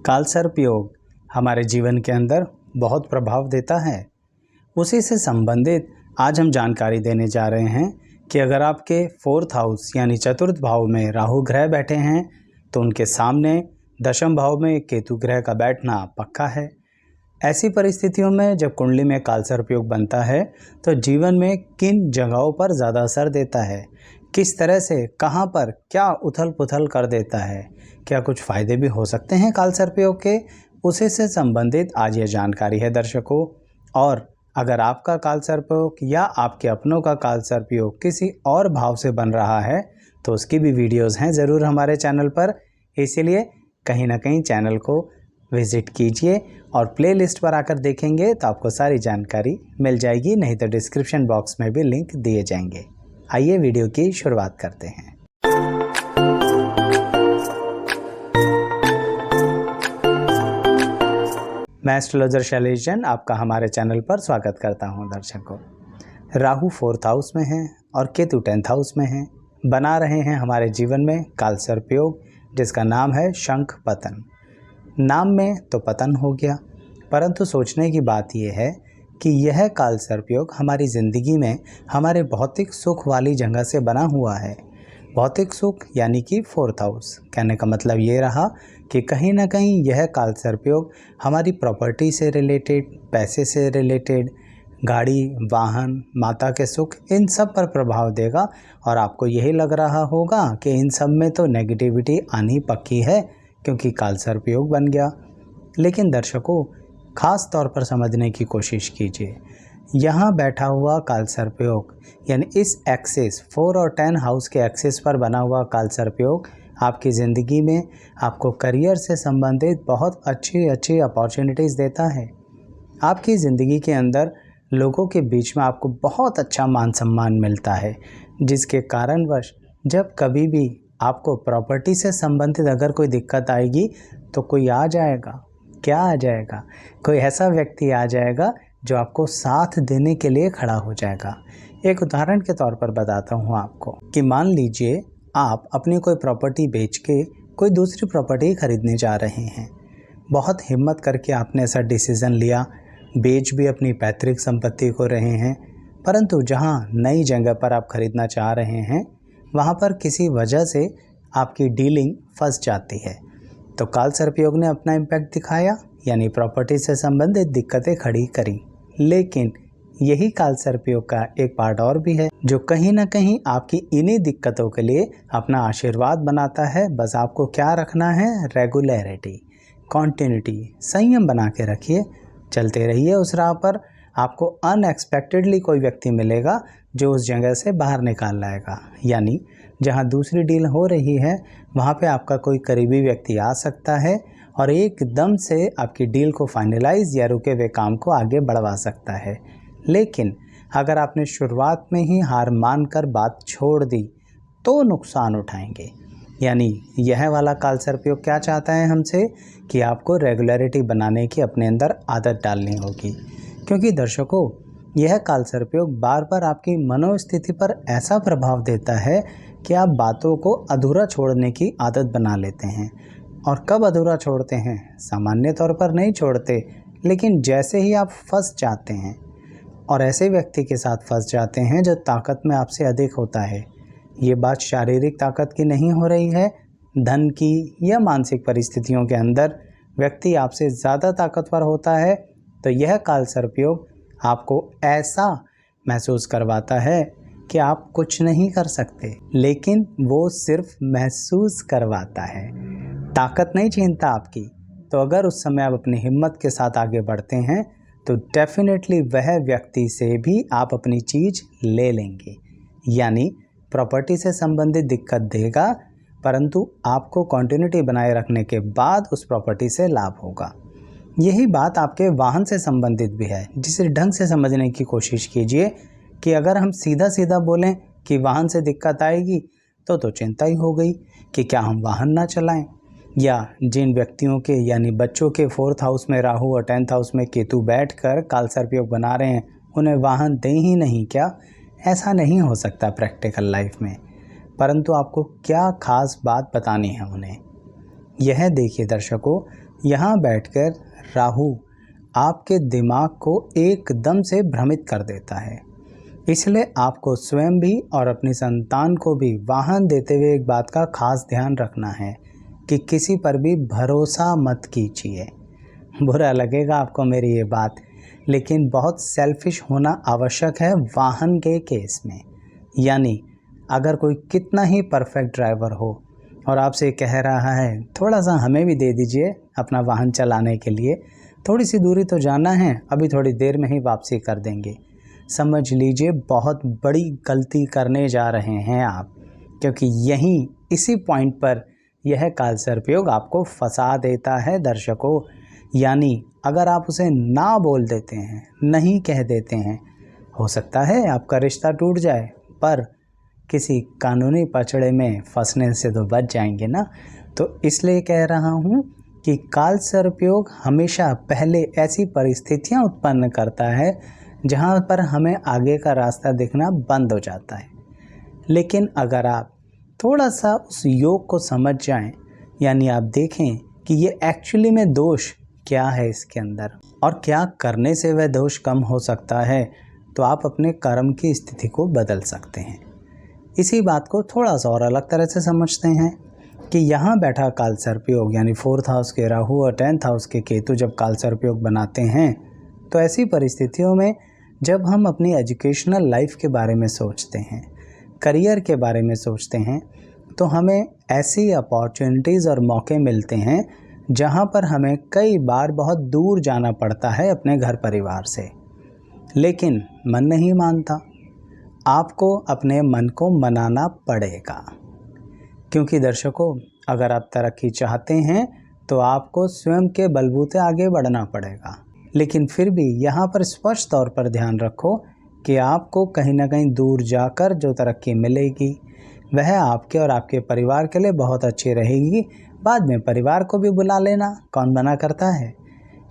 कालसर्प योग हमारे जीवन के अंदर बहुत प्रभाव देता है। उसी से संबंधित आज हम जानकारी देने जा रहे हैं कि अगर आपके 4th हाउस यानी चतुर्थ भाव में राहु ग्रह बैठे हैं तो उनके सामने दशम भाव में केतु ग्रह का बैठना पक्का है। ऐसी परिस्थितियों में जब कुंडली में कालसर्प योग बनता है तो जीवन में किन जगहों पर ज़्यादा असर देता है, किस तरह से, कहाँ पर क्या उथल पुथल कर देता है, क्या कुछ फ़ायदे भी हो सकते हैं कालसर्प योग के, उसी से संबंधित आज ये जानकारी है दर्शकों। और अगर आपका कालसर्प योग या आपके अपनों का कालसर्प योग किसी और भाव से बन रहा है तो उसकी भी वीडियोज़ हैं ज़रूर हमारे चैनल पर, इसीलिए कहीं ना कहीं चैनल को विज़िट कीजिए और प्लेलिस्ट पर आकर देखेंगे तो आपको सारी जानकारी मिल जाएगी, नहीं तो डिस्क्रिप्शन बॉक्स में भी लिंक दिए जाएंगे। आइए वीडियो की शुरुआत करते हैं। मैं एस्ट्रोलॉजर शैलेश जैन आपका हमारे चैनल पर स्वागत करता हूं। दर्शकों, राहु 4th हाउस में है और केतु 10th हाउस में है, बना रहे हैं हमारे जीवन में कालसर्प योग जिसका नाम है शंख पतन। नाम में तो पतन हो गया, परंतु सोचने की बात यह है कि यह कालसर्प योग हमारी ज़िंदगी में हमारे भौतिक सुख वाली जगह से बना हुआ है। भौतिक सुख यानी कि 4th हाउस, कहने का मतलब ये रहा कि कहीं ना कहीं यह कालसर्प योग हमारी प्रॉपर्टी से रिलेटेड, पैसे से रिलेटेड, गाड़ी, वाहन, माता के सुख, इन सब पर प्रभाव देगा। और आपको यही लग रहा होगा कि इन सब में तो नेगेटिविटी आनी पक्की है क्योंकि कालसर्प योग बन गया। लेकिन दर्शकों, ख़ास तौर पर समझने की कोशिश कीजिए, यहाँ बैठा हुआ कालसर्प योग यानी इस एक्सिस 4 और 10 हाउस के एक्सिस पर बना हुआ कालसर्प योग आपकी ज़िंदगी में आपको करियर से संबंधित बहुत अच्छी अपॉर्चुनिटीज़ देता है। आपकी ज़िंदगी के अंदर लोगों के बीच में आपको बहुत अच्छा मान सम्मान मिलता है, जिसके कारणवश जब कभी भी आपको प्रॉपर्टी से संबंधित अगर कोई दिक्कत आएगी तो कोई आ जाएगा। क्या आ जाएगा? कोई ऐसा व्यक्ति आ जाएगा जो आपको साथ देने के लिए खड़ा हो जाएगा। एक उदाहरण के तौर पर बताता हूँ आपको कि मान लीजिए आप अपनी कोई प्रॉपर्टी बेच के कोई दूसरी प्रॉपर्टी खरीदने जा रहे हैं। बहुत हिम्मत करके आपने ऐसा डिसीज़न लिया, बेच भी अपनी पैतृक संपत्ति को रहे हैं, परंतु जहाँ नई जगह पर आप खरीदना चाह रहे हैं वहाँ पर किसी वजह से आपकी डीलिंग फंस जाती है। तो कालसर्प योग ने अपना इम्पैक्ट दिखाया, यानी प्रॉपर्टी से संबंधित दिक्कतें खड़ी करी। लेकिन यही कालसर्प योग का एक पार्ट और भी है जो कहीं ना कहीं आपकी इन्हीं दिक्कतों के लिए अपना आशीर्वाद बनाता है। बस आपको क्या रखना है? रेगुलरिटी, कॉन्टिन्यूटी, संयम बना के रखिए, चलते रहिए उस राह पर। आपको अनएक्सपेक्टेडली कोई व्यक्ति मिलेगा जो उस जगह से बाहर निकाल लाएगा, यानी जहां दूसरी डील हो रही है वहां पे आपका कोई करीबी व्यक्ति आ सकता है और एकदम से आपकी डील को फाइनलाइज या रुके हुए काम को आगे बढ़वा सकता है। लेकिन अगर आपने शुरुआत में ही हार मानकर बात छोड़ दी तो नुकसान उठाएंगे। यानी यह वाला कालसर्प योग क्या चाहता है हमसे कि आपको रेगुलरिटी बनाने की अपने अंदर आदत डालनी होगी, क्योंकि दर्शकों, यह कालसर्प योग बार बार आपकी मनोस्थिति पर ऐसा प्रभाव देता है कि आप बातों को अधूरा छोड़ने की आदत बना लेते हैं। और कब अधूरा छोड़ते हैं? सामान्य तौर पर नहीं छोड़ते, लेकिन जैसे ही आप फंस जाते हैं और ऐसे व्यक्ति के साथ फंस जाते हैं जो ताकत में आपसे अधिक होता है, ये बात शारीरिक ताकत की नहीं हो रही है, धन की या मानसिक परिस्थितियों के अंदर व्यक्ति आपसे ज़्यादा ताकतवर होता है, तो यह कालसर्प योग आपको ऐसा महसूस करवाता है कि आप कुछ नहीं कर सकते, लेकिन वो सिर्फ महसूस करवाता है, ताकत नहीं छीनता आपकी। तो अगर उस समय आप अपनी हिम्मत के साथ आगे बढ़ते हैं तो डेफिनेटली वह व्यक्ति से भी आप अपनी चीज़ ले लेंगे। यानी प्रॉपर्टी से संबंधित दिक्कत देगा, परंतु आपको कॉन्टिन्यूटी बनाए रखने के बाद उस प्रॉपर्टी से लाभ होगा। यही बात आपके वाहन से संबंधित भी है, जिसे ढंग से समझने की कोशिश कीजिए कि अगर हम सीधा सीधा बोलें कि वाहन से दिक्कत आएगी तो चिंता ही हो गई कि क्या हम वाहन ना चलाएं। या जिन व्यक्तियों के यानी बच्चों के 4th हाउस में राहु और 10th हाउस में केतु बैठकर कालसर्प योग बना रहे हैं, उन्हें वाहन दें ही नहीं क्या? ऐसा नहीं हो सकता प्रैक्टिकल लाइफ में। परंतु आपको क्या खास बात बतानी है उन्हें, यह देखिए दर्शकों, यहाँ बैठकर राहु आपके दिमाग को एकदम से भ्रमित कर देता है। इसलिए आपको स्वयं भी और अपनी संतान को भी वाहन देते हुए एक बात का खास ध्यान रखना है कि किसी पर भी भरोसा मत कीजिए। बुरा लगेगा आपको मेरी ये बात, लेकिन बहुत सेल्फिश होना आवश्यक है वाहन के केस में। यानी अगर कोई कितना ही परफेक्ट ड्राइवर हो और आपसे कह रहा है थोड़ा सा हमें भी दे दीजिए अपना वाहन चलाने के लिए, थोड़ी सी दूरी तो जाना है, अभी थोड़ी देर में ही वापसी कर देंगे, समझ लीजिए बहुत बड़ी गलती करने जा रहे हैं आप, क्योंकि यहीं इसी पॉइंट पर यह काल सर्पयोग आपको फंसा देता है दर्शकों। यानी अगर आप उसे ना बोल देते हैं, नहीं कह देते हैं, हो सकता है आपका रिश्ता टूट जाए, पर किसी कानूनी पचड़े में फंसने से तो बच जाएंगे ना। तो इसलिए कह रहा हूँ कि काल सर्पयोग हमेशा पहले ऐसी परिस्थितियाँ उत्पन्न करता है जहाँ पर हमें आगे का रास्ता दिखना बंद हो जाता है। लेकिन अगर आप थोड़ा सा उस योग को समझ जाएं, यानी आप देखें कि ये एक्चुअली में दोष क्या है इसके अंदर और क्या करने से वह दोष कम हो सकता है, तो आप अपने कर्म की स्थिति को बदल सकते हैं। इसी बात को थोड़ा सा और अलग तरह से समझते हैं कि यहाँ बैठा काल सर्पयोग यानी 4th हाउस के राहु और 10th हाउस के केतु जब काल सर्पयोग बनाते हैं, तो ऐसी परिस्थितियों में जब हम अपनी एजुकेशनल लाइफ के बारे में सोचते हैं, करियर के बारे में सोचते हैं, तो हमें ऐसी अपॉर्चुनिटीज़ और मौके मिलते हैं जहाँ पर हमें कई बार बहुत दूर जाना पड़ता है अपने घर परिवार से, लेकिन मन नहीं मानता। आपको अपने मन को मनाना पड़ेगा, क्योंकि दर्शकों अगर आप तरक्की चाहते हैं तो आपको स्वयं के बलबूते आगे बढ़ना पड़ेगा। लेकिन फिर भी यहाँ पर स्पष्ट तौर पर ध्यान रखो कि आपको कहीं ना कहीं दूर जाकर जो तरक्की मिलेगी वह आपके और आपके परिवार के लिए बहुत अच्छी रहेगी। बाद में परिवार को भी बुला लेना, कौन मना करता है।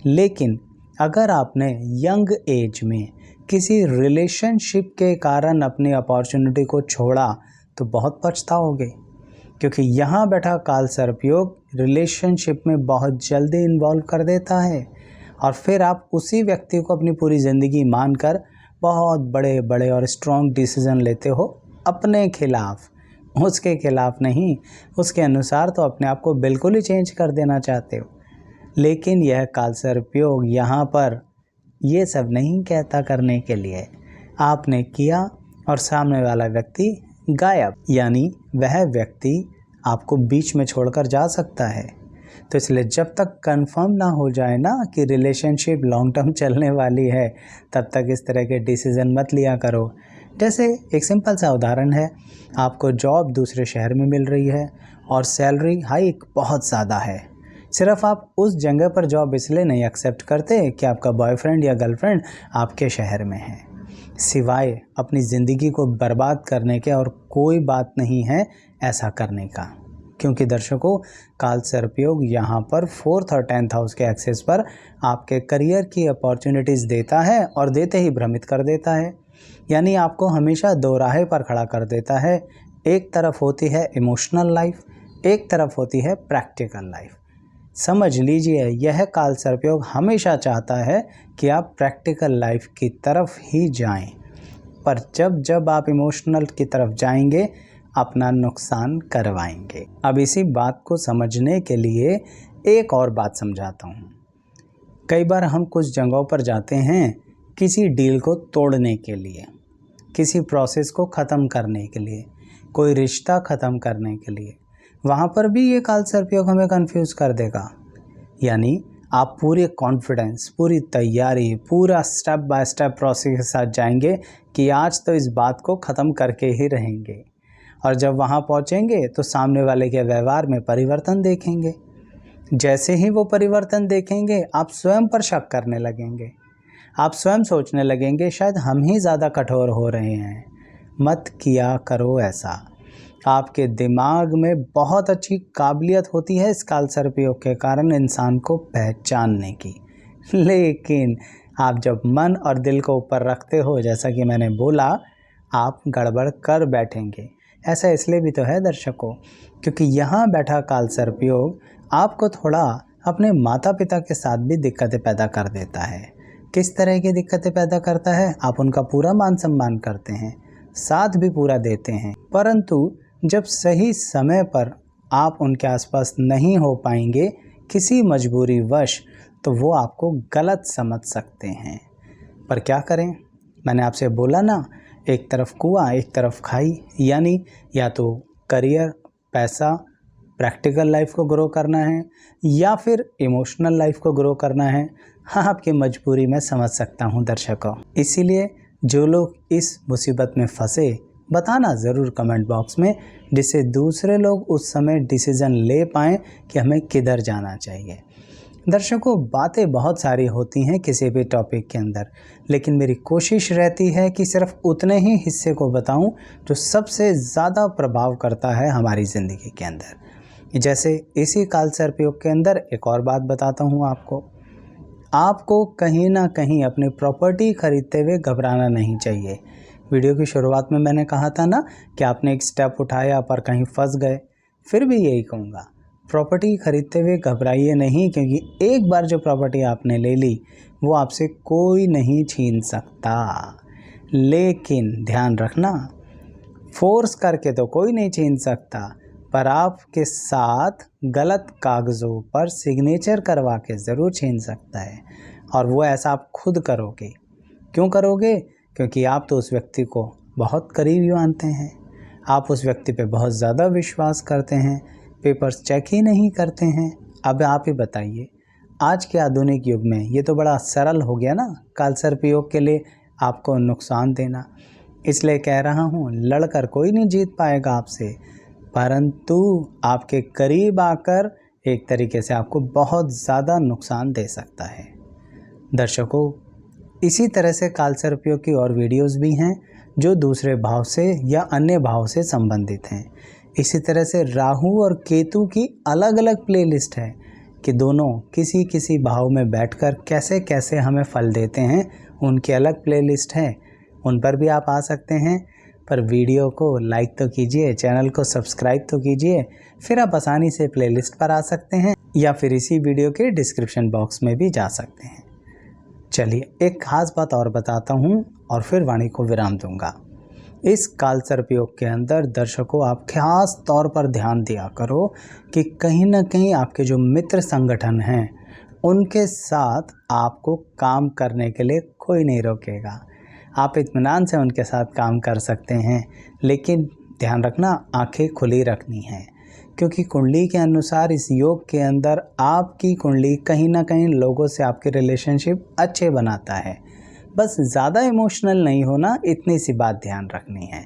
लेकिन अगर आपने यंग एज में किसी रिलेशनशिप के कारण अपनी अपॉर्चुनिटी को छोड़ा तो बहुत पछताओगे, क्योंकि यहाँ बैठा काल सर्पयोग रिलेशनशिप में बहुत जल्दी इन्वॉल्व कर देता है और फिर आप उसी व्यक्ति को अपनी पूरी ज़िंदगी मानकर बहुत बड़े बड़े और स्ट्रॉन्ग डिसीज़न लेते हो अपने खिलाफ, उसके खिलाफ नहीं, उसके अनुसार तो अपने आप को बिल्कुल ही चेंज कर देना चाहते हो। लेकिन यह काल सर्पयोग यहाँ पर ये सब नहीं कहता करने के लिए, आपने किया और सामने वाला व्यक्ति गायब, यानी वह व्यक्ति आपको बीच में छोड़कर जा सकता है। तो इसलिए जब तक कंफर्म ना हो जाए ना कि रिलेशनशिप लॉन्ग टर्म चलने वाली है, तब तक इस तरह के डिसीज़न मत लिया करो। जैसे एक सिंपल सा उदाहरण है, आपको जॉब दूसरे शहर में मिल रही है और सैलरी हाइक बहुत ज़्यादा है। सिर्फ आप उस जगह पर जॉब इसलिए नहीं एक्सेप्ट करते कि आपका बॉयफ्रेंड या गर्लफ्रेंड आपके शहर में है। सिवाय अपनी ज़िंदगी को बर्बाद करने के और कोई बात नहीं है ऐसा करने का, क्योंकि दर्शकों काल सर्पयोग यहाँ पर 4th और 10th हाउस के एक्सेस पर आपके करियर की अपॉर्चुनिटीज़ देता है और देते ही भ्रमित कर देता है। यानी आपको हमेशा दो राहे पर खड़ा कर देता है। एक तरफ होती है इमोशनल लाइफ, एक तरफ होती है प्रैक्टिकल लाइफ। समझ लीजिए यह काल सर्पयोग हमेशा चाहता है कि आप प्रैक्टिकल लाइफ की तरफ ही जाएं, पर जब जब आप इमोशनल की तरफ जाएंगे अपना नुकसान करवाएंगे। अब इसी बात को समझने के लिए एक और बात समझाता हूँ। कई बार हम कुछ जगहों पर जाते हैं किसी डील को तोड़ने के लिए, किसी प्रोसेस को ख़त्म करने के लिए, कोई रिश्ता ख़त्म करने के लिए। वहाँ पर भी ये काल सर्पयोग हमें कंफ्यूज कर देगा। यानी आप पूरे कॉन्फिडेंस, पूरी तैयारी, पूरा स्टेप बाय स्टेप प्रोसेस के साथ जाएंगे कि आज तो इस बात को ख़त्म करके ही रहेंगे, और जब वहाँ पहुँचेंगे तो सामने वाले के व्यवहार में परिवर्तन देखेंगे। जैसे ही वो परिवर्तन देखेंगे आप स्वयं पर शक करने लगेंगे, आप स्वयं सोचने लगेंगे शायद हम ही ज़्यादा कठोर हो रहे हैं। मत किया करो ऐसा। आपके दिमाग में बहुत अच्छी काबिलियत होती है इस काल सर्पयोग के कारण इंसान को पहचानने की, लेकिन आप जब मन और दिल को ऊपर रखते हो, जैसा कि मैंने बोला, आप गड़बड़ कर बैठेंगे। ऐसा इसलिए भी तो है दर्शकों, क्योंकि यहाँ बैठा काल सर्पयोग आपको थोड़ा अपने माता पिता के साथ भी दिक्कतें पैदा कर देता है। किस तरह की दिक्कतें पैदा करता है? आप उनका पूरा मान सम्मान करते हैं, साथ भी पूरा देते हैं, परंतु जब सही समय पर आप उनके आसपास नहीं हो पाएंगे किसी मजबूरी वश, तो वो आपको गलत समझ सकते हैं। पर क्या करें? मैंने आपसे बोला ना, एक तरफ कुआं एक तरफ खाई, यानी या तो करियर, पैसा, प्रैक्टिकल लाइफ को ग्रो करना है या फिर इमोशनल लाइफ को ग्रो करना है। हाँ, आपकी मजबूरी मैं समझ सकता हूँ दर्शकों। इसीलिए जो लोग इस मुसीबत में फंसे, बताना ज़रूर कमेंट बॉक्स में, जिससे दूसरे लोग उस समय डिसीज़न ले पाएँ कि हमें किधर जाना चाहिए। दर्शकों, बातें बहुत सारी होती हैं किसी भी टॉपिक के अंदर, लेकिन मेरी कोशिश रहती है कि सिर्फ उतने ही हिस्से को बताऊं जो सबसे ज़्यादा प्रभाव करता है हमारी ज़िंदगी के अंदर। जैसे इसी कालसर्पयोग के अंदर एक और बात बताता हूं आपको कहीं ना कहीं अपनी प्रॉपर्टी खरीदते हुए घबराना नहीं चाहिए। वीडियो की शुरुआत में मैंने कहा था ना कि आपने एक स्टेप उठाया पर कहीं फंस गए। फिर भी यही कहूँगा, प्रॉपर्टी खरीदते हुए घबराइए नहीं, क्योंकि एक बार जो प्रॉपर्टी आपने ले ली वो आपसे कोई नहीं छीन सकता। लेकिन ध्यान रखना, फोर्स करके तो कोई नहीं छीन सकता, पर आपके साथ गलत कागज़ों पर सिग्नेचर करवा के ज़रूर छीन सकता है। और वो ऐसा आप खुद करोगे। क्यों करोगे? क्योंकि आप तो उस व्यक्ति को बहुत करीब मानते हैं, आप उस व्यक्ति पे बहुत ज़्यादा विश्वास करते हैं, पेपर्स चेक ही नहीं करते हैं। अब आप ही बताइए, आज के आधुनिक युग में ये तो बड़ा सरल हो गया ना कालसर्पयोग के लिए आपको नुकसान देना। इसलिए कह रहा हूँ, लड़कर कोई नहीं जीत पाएगा आपसे, परंतु आपके करीब आकर एक तरीके से आपको बहुत ज़्यादा नुकसान दे सकता है। दर्शकों, इसी तरह से कालसर्पयोग की और वीडियोस भी हैं जो दूसरे भाव से या अन्य भाव से संबंधित हैं। इसी तरह से राहु और केतु की अलग अलग प्लेलिस्ट है कि दोनों किसी किसी भाव में बैठकर कैसे कैसे हमें फल देते हैं, उनकी अलग प्लेलिस्ट है, उन पर भी आप आ सकते हैं। पर वीडियो को लाइक तो कीजिए, चैनल को सब्सक्राइब तो कीजिए, फिर आप आसानी से प्लेलिस्ट पर आ सकते हैं या फिर इसी वीडियो के डिस्क्रिप्शन बॉक्स में भी जा सकते हैं। चलिए, एक खास बात और बताता हूँ और फिर वाणी को विराम दूंगा। इस कालसर्पयोग के अंदर दर्शकों, आप खास तौर पर ध्यान दिया करो कि कहीं ना कहीं आपके जो मित्र संगठन हैं उनके साथ आपको काम करने के लिए कोई नहीं रोकेगा। आप इत्मीनान से उनके साथ काम कर सकते हैं, लेकिन ध्यान रखना, आंखें खुली रखनी हैं, क्योंकि कुंडली के अनुसार इस योग के अंदर आपकी कुंडली कहीं ना कहीं लोगों से आपके रिलेशनशिप अच्छे बनाता है। बस ज़्यादा इमोशनल नहीं होना, इतनी सी बात ध्यान रखनी है।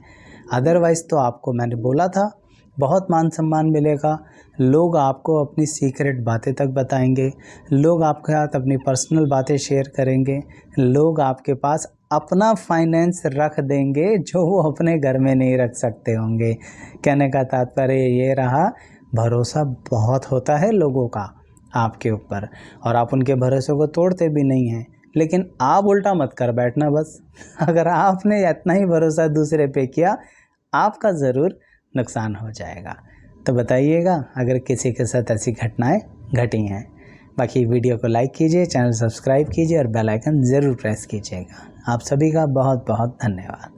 अदरवाइज़ तो आपको मैंने बोला था बहुत मान सम्मान मिलेगा, लोग आपको अपनी सीक्रेट बातें तक बताएंगे, लोग आपके साथ अपनी पर्सनल बातें शेयर करेंगे, लोग आपके पास अपना फाइनेंस रख देंगे जो वो अपने घर में नहीं रख सकते होंगे। कहने का तात्पर्य ये रहा, भरोसा बहुत होता है लोगों का आपके ऊपर और आप उनके भरोसे को तोड़ते भी नहीं हैं। लेकिन आप उल्टा मत कर बैठना बस। अगर आपने इतना ही भरोसा दूसरे पे किया, आपका ज़रूर नुकसान हो जाएगा। तो बताइएगा अगर किसी के साथ ऐसी घटनाएं घटी हैं। बाकी वीडियो को लाइक कीजिए, चैनल सब्सक्राइब कीजिए और बेल आइकन ज़रूर प्रेस कीजिएगा। आप सभी का बहुत बहुत धन्यवाद।